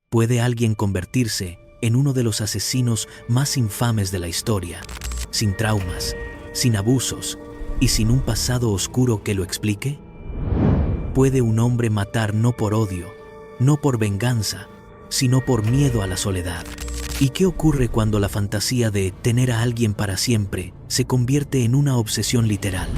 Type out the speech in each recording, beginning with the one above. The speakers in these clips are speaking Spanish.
¿Puede alguien convertirse en uno de los asesinos más infames de la historia, sin traumas, sin abusos y sin un pasado oscuro que lo explique? ¿Puede un hombre matar no por odio, no por venganza, sino por miedo a la soledad? ¿Y qué ocurre cuando la fantasía de tener a alguien para siempre se convierte en una obsesión literal?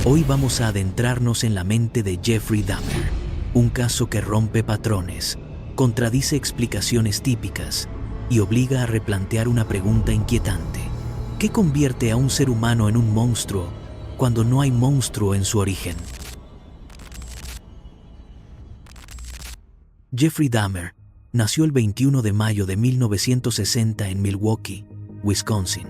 Hoy vamos a adentrarnos en la mente de Jeffrey Dahmer, un caso que rompe patrones, contradice explicaciones típicas y obliga a replantear una pregunta inquietante. ¿Qué convierte a un ser humano en un monstruo cuando no hay monstruo en su origen? Jeffrey Dahmer nació el 21 de mayo de 1960 en Milwaukee, Wisconsin,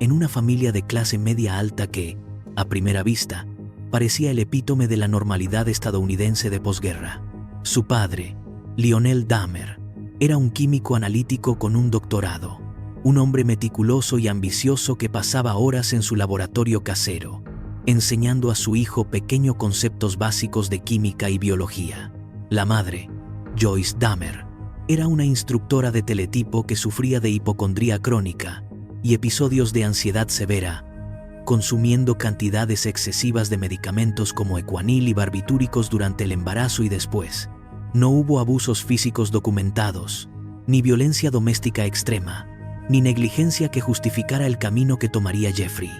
en una familia de clase media alta que, a primera vista, parecía el epítome de la normalidad estadounidense de posguerra. Su padre, Lionel Dahmer, era un químico analítico con un doctorado, un hombre meticuloso y ambicioso que pasaba horas en su laboratorio casero, enseñando a su hijo pequeños conceptos básicos de química y biología. La madre, Joyce Dahmer, era una instructora de teletipo que sufría de hipocondría crónica y episodios de ansiedad severa, consumiendo cantidades excesivas de medicamentos como Equanil y barbitúricos durante el embarazo y después. No hubo abusos físicos documentados, ni violencia doméstica extrema, ni negligencia que justificara el camino que tomaría Jeffrey.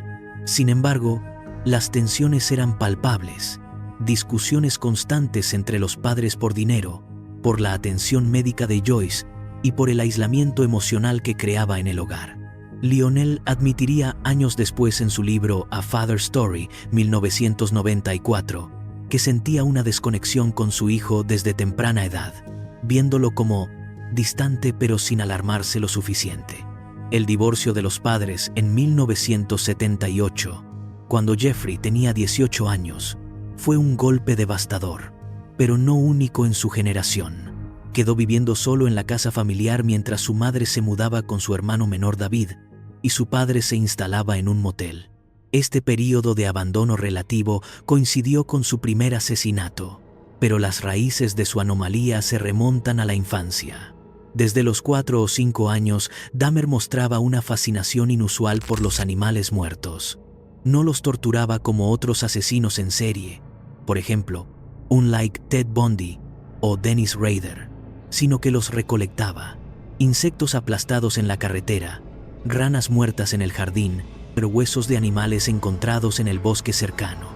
Sin embargo, las tensiones eran palpables, discusiones constantes entre los padres por dinero, por la atención médica de Joyce y por el aislamiento emocional que creaba en el hogar. Lionel admitiría años después en su libro A Father's Story, 1994, que sentía una desconexión con su hijo desde temprana edad, viéndolo como distante pero sin alarmarse lo suficiente. El divorcio de los padres en 1978, cuando Jeffrey tenía 18 años, fue un golpe devastador, pero no único en su generación. Quedó viviendo solo en la casa familiar mientras su madre se mudaba con su hermano menor David y su padre se instalaba en un motel. Este período de abandono relativo coincidió con su primer asesinato, pero las raíces de su anomalía se remontan a la infancia. Desde los 4 o 5 años, Dahmer mostraba una fascinación inusual por los animales muertos. No los torturaba como otros asesinos en serie, por ejemplo, un like Ted Bundy o Dennis Rader, sino que los recolectaba. Insectos aplastados en la carretera, ranas muertas en el jardín, pero huesos de animales encontrados en el bosque cercano.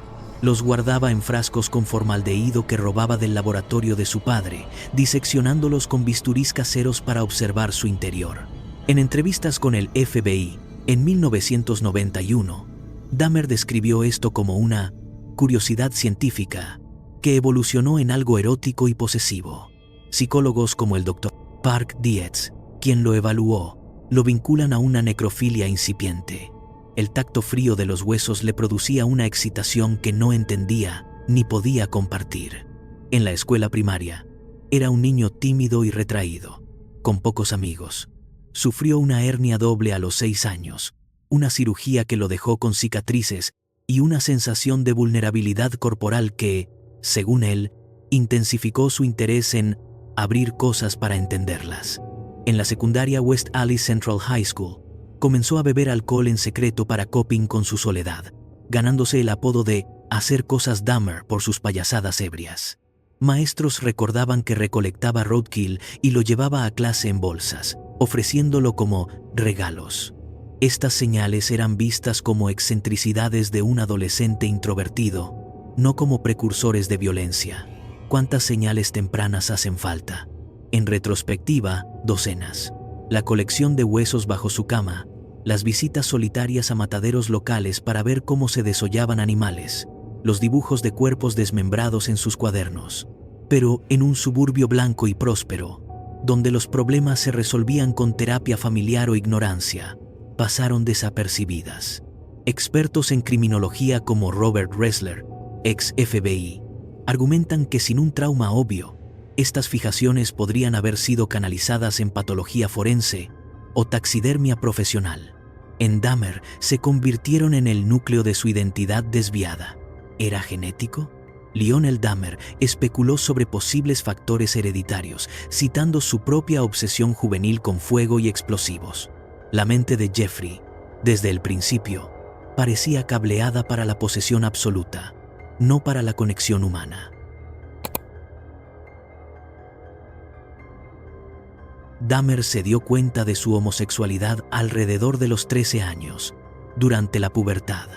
Los guardaba en frascos con formaldehído que robaba del laboratorio de su padre, diseccionándolos con bisturís caseros para observar su interior. En entrevistas con el FBI, en 1991, Dahmer describió esto como una curiosidad científica que evolucionó en algo erótico y posesivo. Psicólogos como el Dr. Park Dietz, quien lo evaluó, lo vinculan a una necrofilia incipiente. El tacto frío de los huesos le producía una excitación que no entendía ni podía compartir. En la escuela primaria, era un niño tímido y retraído, con pocos amigos. Sufrió una hernia doble a los 6 años, una cirugía que lo dejó con cicatrices y una sensación de vulnerabilidad corporal que, según él, intensificó su interés en abrir cosas para entenderlas. En la secundaria West Alice Central High School, comenzó a beber alcohol en secreto para coping con su soledad, ganándose el apodo de hacer cosas Dahmer por sus payasadas ebrias. Maestros recordaban que recolectaba roadkill y lo llevaba a clase en bolsas, ofreciéndolo como regalos. Estas señales eran vistas como excentricidades de un adolescente introvertido, no como precursores de violencia. ¿Cuántas señales tempranas hacen falta? En retrospectiva, docenas. La colección de huesos bajo su cama, las visitas solitarias a mataderos locales para ver cómo se desollaban animales, los dibujos de cuerpos desmembrados en sus cuadernos. Pero en un suburbio blanco y próspero, donde los problemas se resolvían con terapia familiar o ignorancia, pasaron desapercibidas. Expertos en criminología como Robert Ressler, ex FBI, argumentan que sin un trauma obvio, estas fijaciones podrían haber sido canalizadas en patología forense o taxidermia profesional. En Dahmer se convirtieron en el núcleo de su identidad desviada. ¿Era genético? Lionel Dahmer especuló sobre posibles factores hereditarios, citando su propia obsesión juvenil con fuego y explosivos. La mente de Jeffrey, desde el principio, parecía cableada para la posesión absoluta, no para la conexión humana. Dahmer se dio cuenta de su homosexualidad alrededor de los 13 años, durante la pubertad,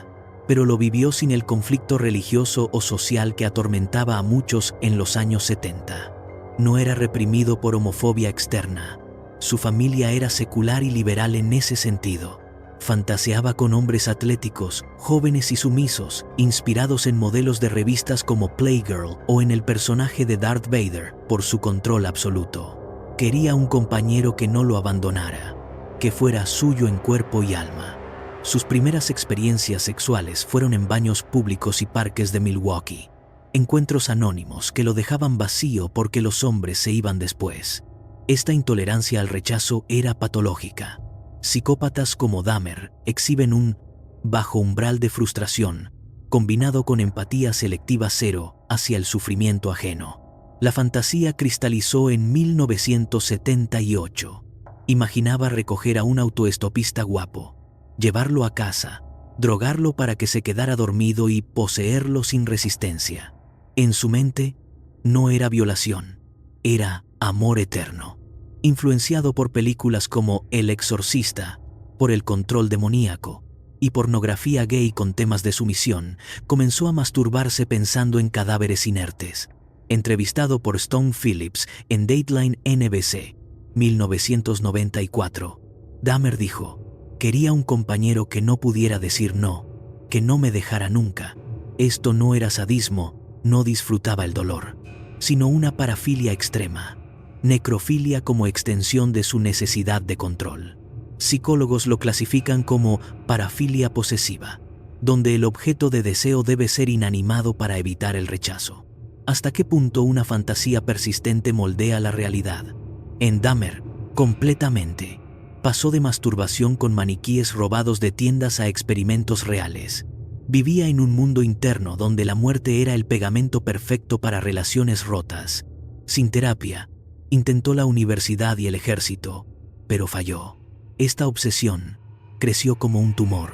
pero lo vivió sin el conflicto religioso o social que atormentaba a muchos en los años 70. No era reprimido por homofobia externa. Su familia era secular y liberal en ese sentido. Fantaseaba con hombres atléticos, jóvenes y sumisos, inspirados en modelos de revistas como Playgirl o en el personaje de Darth Vader por su control absoluto. Quería un compañero que no lo abandonara, que fuera suyo en cuerpo y alma. Sus primeras experiencias sexuales fueron en baños públicos y parques de Milwaukee, encuentros anónimos que lo dejaban vacío porque los hombres se iban después. Esta intolerancia al rechazo era patológica. Psicópatas como Dahmer exhiben un bajo umbral de frustración, combinado con empatía selectiva cero hacia el sufrimiento ajeno. La fantasía cristalizó en 1978. Imaginaba recoger a un autoestopista guapo, llevarlo a casa, drogarlo para que se quedara dormido y poseerlo sin resistencia. En su mente, no era violación, era amor eterno. Influenciado por películas como El Exorcista, por el control demoníaco y pornografía gay con temas de sumisión, comenzó a masturbarse pensando en cadáveres inertes. Entrevistado por Stone Phillips en Dateline NBC, 1994, Dahmer dijo: «Quería un compañero que no pudiera decir no, que no me dejara nunca. Esto no era sadismo, no disfrutaba el dolor, sino una parafilia extrema, necrofilia como extensión de su necesidad de control». Psicólogos lo clasifican como parafilia posesiva, donde el objeto de deseo debe ser inanimado para evitar el rechazo. ¿Hasta qué punto una fantasía persistente moldea la realidad? En Dahmer, completamente. Pasó de masturbación con maniquíes robados de tiendas a experimentos reales. Vivía en un mundo interno donde la muerte era el pegamento perfecto para relaciones rotas. Sin terapia, intentó la universidad y el ejército, pero falló. Esta obsesión creció como un tumor,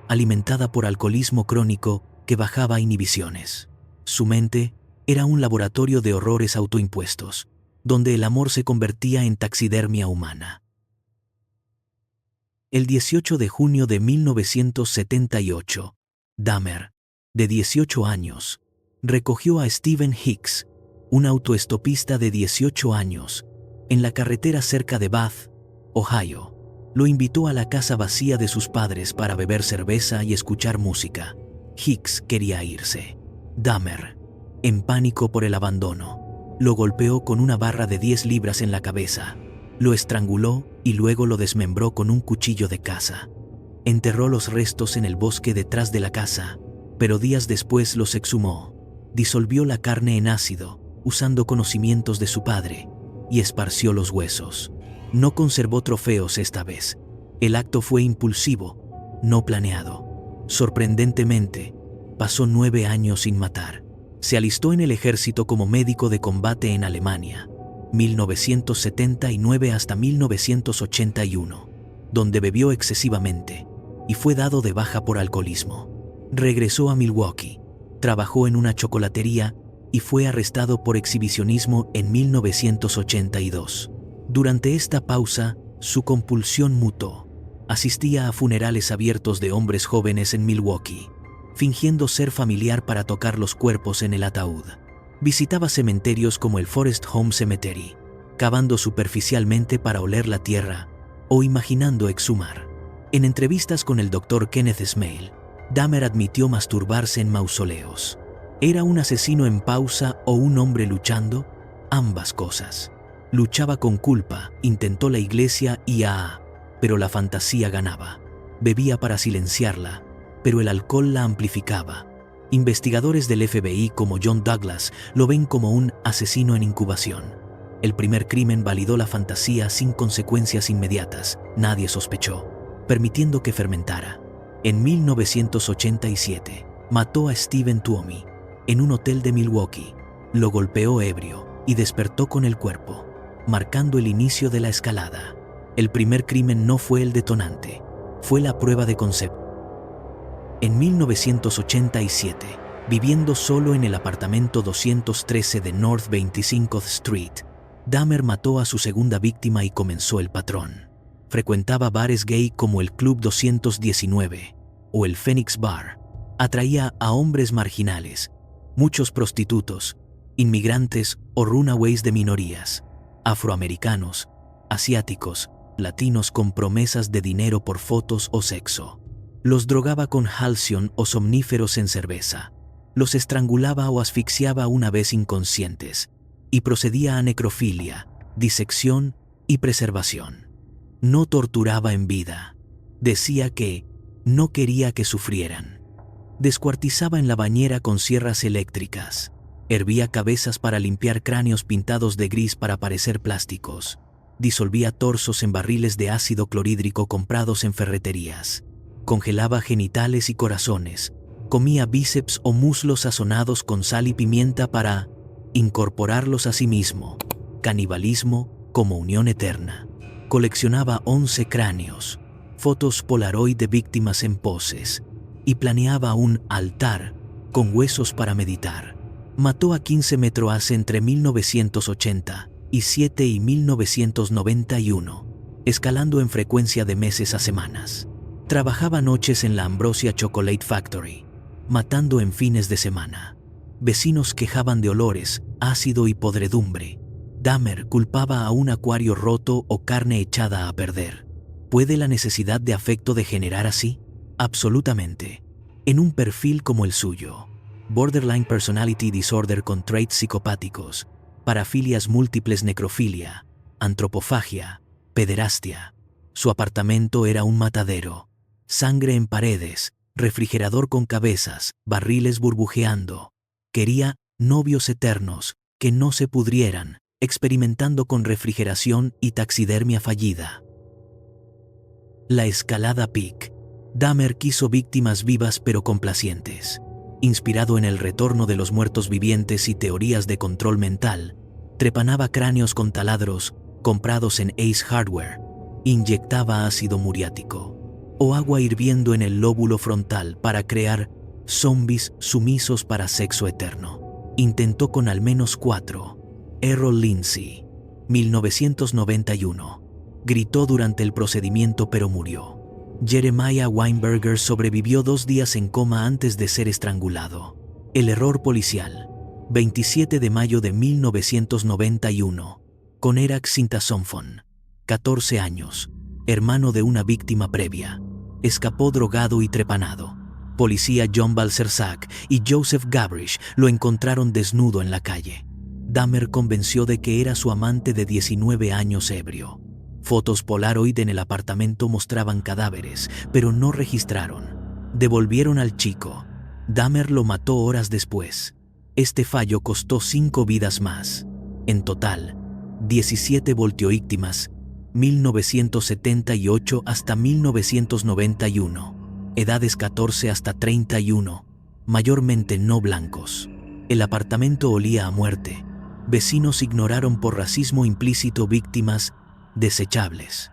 alimentada por alcoholismo crónico que bajaba inhibiciones. Su mente era un laboratorio de horrores autoimpuestos, donde el amor se convertía en taxidermia humana. El 18 de junio de 1978, Dahmer, de 18 años, recogió a Stephen Hicks, un autoestopista de 18 años, en la carretera cerca de Bath, Ohio. Lo invitó a la casa vacía de sus padres para beber cerveza y escuchar música. Hicks quería irse. Dahmer, en pánico por el abandono, lo golpeó con una barra de 10 libras en la cabeza, lo estranguló y luego lo desmembró con un cuchillo de caza. Enterró los restos en el bosque detrás de la casa, pero días después los exhumó. Disolvió la carne en ácido, usando conocimientos de su padre, y esparció los huesos. No conservó trofeos esta vez. El acto fue impulsivo, no planeado. Sorprendentemente, pasó 9 años sin matar. Se alistó en el ejército como médico de combate en Alemania, 1979 hasta 1981, donde bebió excesivamente y fue dado de baja por alcoholismo. Regresó a Milwaukee, trabajó en una chocolatería y fue arrestado por exhibicionismo en 1982. Durante esta pausa, su compulsión mutó. Asistía a funerales abiertos de hombres jóvenes en Milwaukee, fingiendo ser familiar para tocar los cuerpos en el ataúd. Visitaba cementerios como el Forest Home Cemetery, cavando superficialmente para oler la tierra o imaginando exhumar. En entrevistas con el Dr. Kenneth Smale, Dahmer admitió masturbarse en mausoleos. ¿Era un asesino en pausa o un hombre luchando? Ambas cosas. Luchaba con culpa, intentó la iglesia y pero la fantasía ganaba. Bebía para silenciarla, pero el alcohol la amplificaba. Investigadores del FBI como John Douglas lo ven como un asesino en incubación. El primer crimen validó la fantasía sin consecuencias inmediatas, nadie sospechó, permitiendo que fermentara. En 1987, mató a Stephen Tuomi, en un hotel de Milwaukee. Lo golpeó ebrio y despertó con el cuerpo, marcando el inicio de la escalada. El primer crimen no fue el detonante, fue la prueba de concepto. En 1987, viviendo solo en el apartamento 213 de North 25th Street, Dahmer mató a su segunda víctima y comenzó el patrón. Frecuentaba bares gay como el Club 219 o el Phoenix Bar. Atraía a hombres marginales, muchos prostitutos, inmigrantes o runaways de minorías, afroamericanos, asiáticos, latinos con promesas de dinero por fotos o sexo. Los drogaba con Halcion o somníferos en cerveza. Los estrangulaba o asfixiaba una vez inconscientes y procedía a necrofilia, disección y preservación. No torturaba en vida. Decía que no quería que sufrieran. Descuartizaba en la bañera con sierras eléctricas. Hervía cabezas para limpiar cráneos pintados de gris para parecer plásticos. Disolvía torsos en barriles de ácido clorhídrico comprados en ferreterías. Congelaba genitales y corazones. Comía bíceps o muslos sazonados con sal y pimienta para incorporarlos a sí mismo. Canibalismo como unión eterna. Coleccionaba 11 cráneos, fotos Polaroid de víctimas en poses y planeaba un altar con huesos para meditar. Mató a 15 metroas entre 1987 y 1991, escalando en frecuencia de meses a semanas. Trabajaba noches en la Ambrosia Chocolate Factory, matando en fines de semana. Vecinos quejaban de olores, ácido y podredumbre. Dahmer culpaba a un acuario roto o carne echada a perder. ¿Puede la necesidad de afecto degenerar así? Absolutamente. En un perfil como el suyo, borderline personality disorder con traits psicopáticos, parafilias múltiples, necrofilia, antropofagia, pederastia. Su apartamento era un matadero. Sangre en paredes, refrigerador con cabezas, barriles burbujeando. Quería novios eternos, que no se pudrieran, experimentando con refrigeración y taxidermia fallida. La escalada Peak. Dahmer quiso víctimas vivas pero complacientes. Inspirado en el retorno de los muertos vivientes y teorías de control mental, trepanaba cráneos con taladros comprados en Ace Hardware, inyectaba ácido muriático o agua hirviendo en el lóbulo frontal para crear zombies sumisos para sexo eterno. Intentó con al menos 4. Errol Lindsey, 1991. Gritó durante el procedimiento pero murió. Jeremiah Weinberger sobrevivió 2 días en coma antes de ser estrangulado. El error policial. 27 de mayo de 1991. Conerak Sintasomphon, 14 años, hermano de una víctima previa. Escapó drogado y trepanado. Policía John Balcersac y Joseph Gabrish lo encontraron desnudo en la calle. Dahmer convenció de que era su amante de 19 años ebrio. Fotos Polaroid en el apartamento mostraban cadáveres, pero no registraron. Devolvieron al chico. Dahmer lo mató horas después. Este fallo costó 5 vidas más. En total, 17 voltiovíctimas, 1978 hasta 1991. Edades 14 hasta 31, mayormente no blancos. El apartamento olía a muerte. Vecinos ignoraron por racismo implícito víctimas desechables.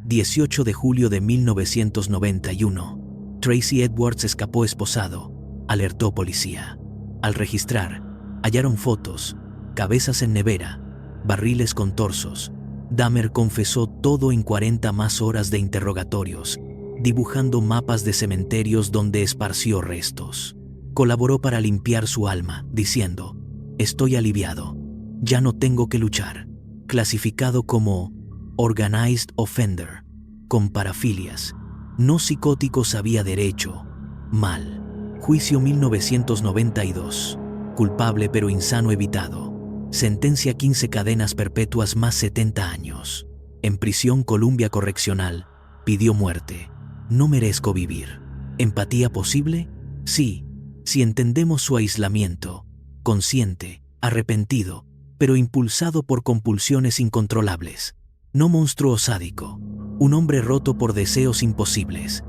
18 de julio de 1991. Tracy Edwards escapó esposado, alertó policía. Al registrar, hallaron fotos, cabezas en nevera, barriles con torsos. Dahmer confesó todo en 40 más horas de interrogatorios, dibujando mapas de cementerios donde esparció restos. Colaboró para limpiar su alma, diciendo: «Estoy aliviado, ya no tengo que luchar». Clasificado como Organized Offender, con parafilias, no psicótico, sabía derecho, mal. Juicio 1992. Culpable pero insano evitado. Sentencia 15 cadenas perpetuas más 70 años. En prisión Columbia Correccional, pidió muerte. No merezco vivir. ¿Empatía posible? Sí, si entendemos su aislamiento, consciente, arrepentido, pero impulsado por compulsiones incontrolables. No monstruo sádico, un hombre roto por deseos imposibles.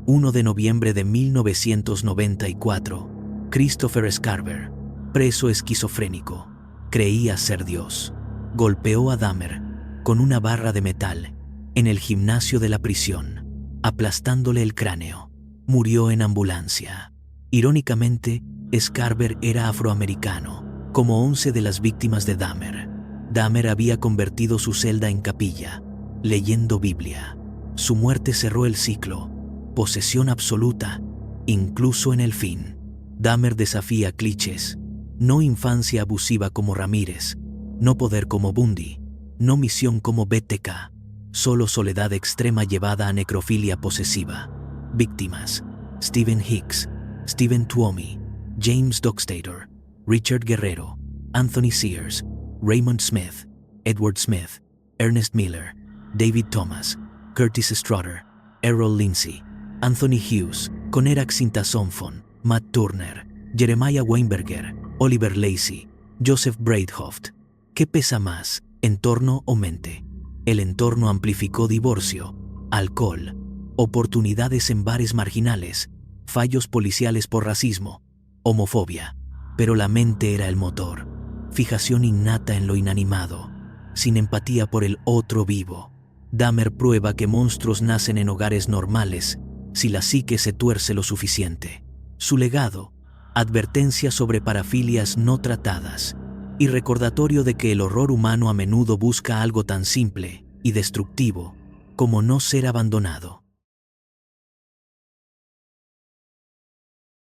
1 de noviembre de 1994. Christopher Scarver, preso esquizofrénico, creía ser Dios. Golpeó a Dahmer con una barra de metal en el gimnasio de la prisión, aplastándole el cráneo. Murió en ambulancia. Irónicamente, Scarver era afroamericano, como 11 de las víctimas de Dahmer. Dahmer había convertido su celda en capilla, leyendo Biblia. Su muerte cerró el ciclo, posesión absoluta, incluso en el fin. Dahmer desafía clichés: no infancia abusiva como Ramírez, no poder como Bundy, no misión como BTK, solo soledad extrema llevada a necrofilia posesiva. Víctimas: Stephen Hicks, Stephen Tuomi, James Dockstader, Richard Guerrero, Anthony Sears, Raymond Smith, Edward Smith, Ernest Miller, David Thomas, Curtis Strutter, Errol Lindsay, Anthony Hughes, Conerak Sintasomphon, Matt Turner, Jeremiah Weinberger, Oliver Lacey, Joseph Breithoft. ¿Qué pesa más, entorno o mente? El entorno amplificó divorcio, alcohol, oportunidades en bares marginales, fallos policiales por racismo, homofobia. Pero la mente era el motor, fijación innata en lo inanimado, sin empatía por el otro vivo. Dahmer prueba que monstruos nacen en hogares normales si la psique se tuerce lo suficiente. Su legado: advertencia sobre parafilias no tratadas y recordatorio de que el horror humano a menudo busca algo tan simple y destructivo como no ser abandonado.